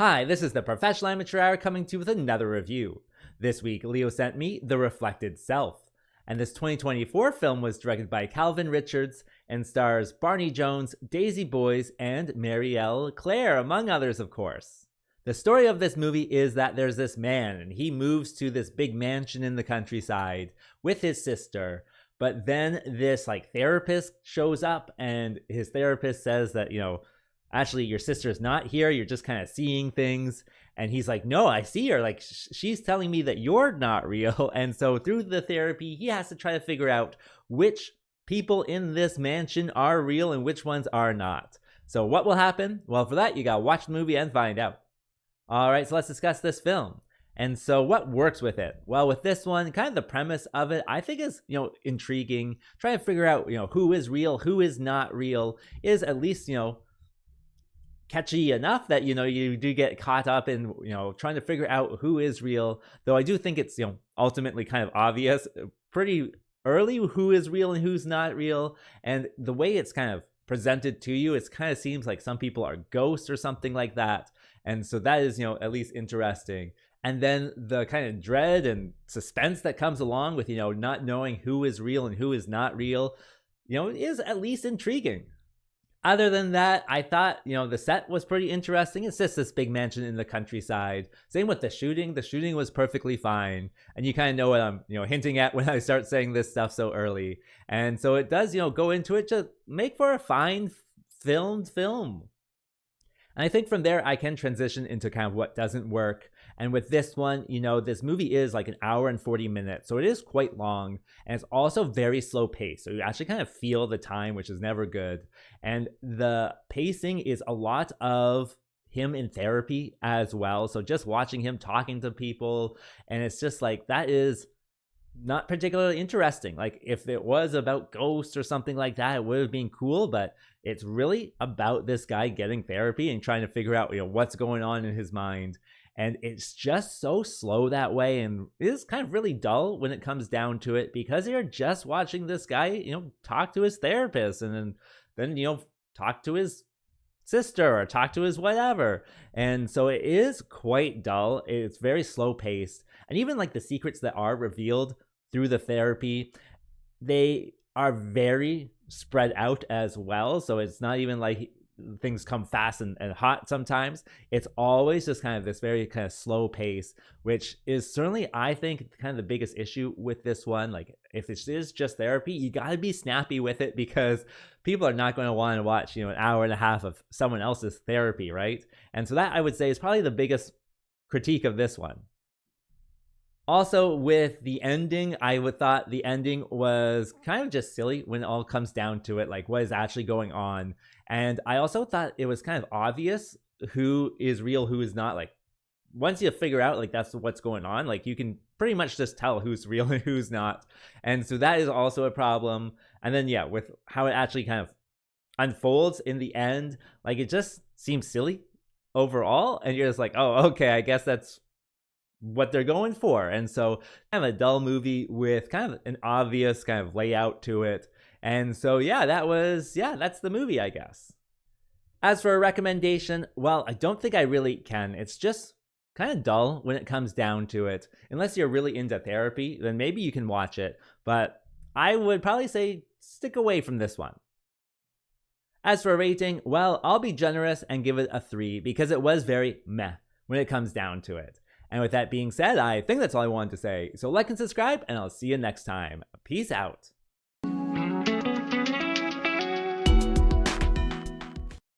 Hi, this is the Professional Amateur Hour coming to you with another review. This week, Leo sent me The Reflected Self, and this 2024 film was directed by Calvin Richards and stars Barney Jones, Daisie Boys, and Marielle, Clare, among others, of course. The story of this movie is that there's this man, and he moves to this big mansion in the countryside with his sister, but then this therapist shows up, and his therapist says that, actually your sister's not here, you're just kind of seeing things. And he's like, no, I see her, she's telling me that you're not real. And so through the therapy, he has to try to figure out which people in this mansion are real and which ones are not. So what will happen? Well, for that, you gotta watch the movie and find out. All right, so let's discuss this film. And so what works with it? Well, with this one, kind of the premise of it, I think is, intriguing. Trying to figure out, who is real, who is not real, is at least, catchy enough that you do get caught up in trying to figure out who is real. Though I do think it's ultimately kind of obvious pretty early who is real and who's not real, and the way it's kind of presented to you, it kind of seems like some people are ghosts or something like that. And so that is at least interesting. And then the kind of dread and suspense that comes along with not knowing who is real and who is not real is at least intriguing. Other than that, I thought, the set was pretty interesting. It's just this big mansion in the countryside. Same with the shooting. The shooting was perfectly fine. And you kind of know what I'm, hinting at when I start saying this stuff so early. And so it does, go into it to make for a fine filmed film. And I think from there, I can transition into kind of what doesn't work. And with this one, this movie is like an hour and 40 minutes. So it is quite long. And it's also very slow paced. So you actually kind of feel the time, which is never good. And the pacing is a lot of him in therapy as well. So just watching him talking to people. And it's just that is not particularly interesting. If it was about ghosts or something like that, it would have been cool. But it's really about this guy getting therapy and trying to figure out what's going on in his mind. And it's just so slow that way, and it is kind of really dull when it comes down to it, because you're just watching this guy talk to his therapist, and then talk to his sister or talk to his whatever. And so it is quite dull. It's very slow paced, and even the secrets that are revealed through the therapy, they are very spread out as well. So it's not even things come fast and hot sometimes. It's always just kind of this very kind of slow pace, which is certainly, I think, kind of the biggest issue with this one. If it is just therapy, you got to be snappy with it, because people are not going to want to watch an hour and a half of someone else's therapy, right? And so that, I would say, is probably the biggest critique of this one. Also, with the ending, I would thought the ending was kind of just silly when it all comes down to it, what is actually going on. And I also thought it was kind of obvious who is real, who is not. Once you figure out that's what's going on, you can pretty much just tell who's real and who's not. And so that is also a problem. And then, yeah, with how it actually kind of unfolds in the end, it just seems silly overall. And you're just oh, okay, I guess that's what they're going for. And so kind of a dull movie with kind of an obvious kind of layout to it. And so that's the movie, I guess. As for a recommendation, well, I don't think I really can. It's just kind of dull when it comes down to it. Unless you're really into therapy, then maybe you can watch it, but I would probably say stick away from this one. As for a rating, well, I'll be generous and give it a 3, because it was very meh when it comes down to it. And with that being said, I think that's all I wanted to say. So like and subscribe, and I'll see you next time. Peace out.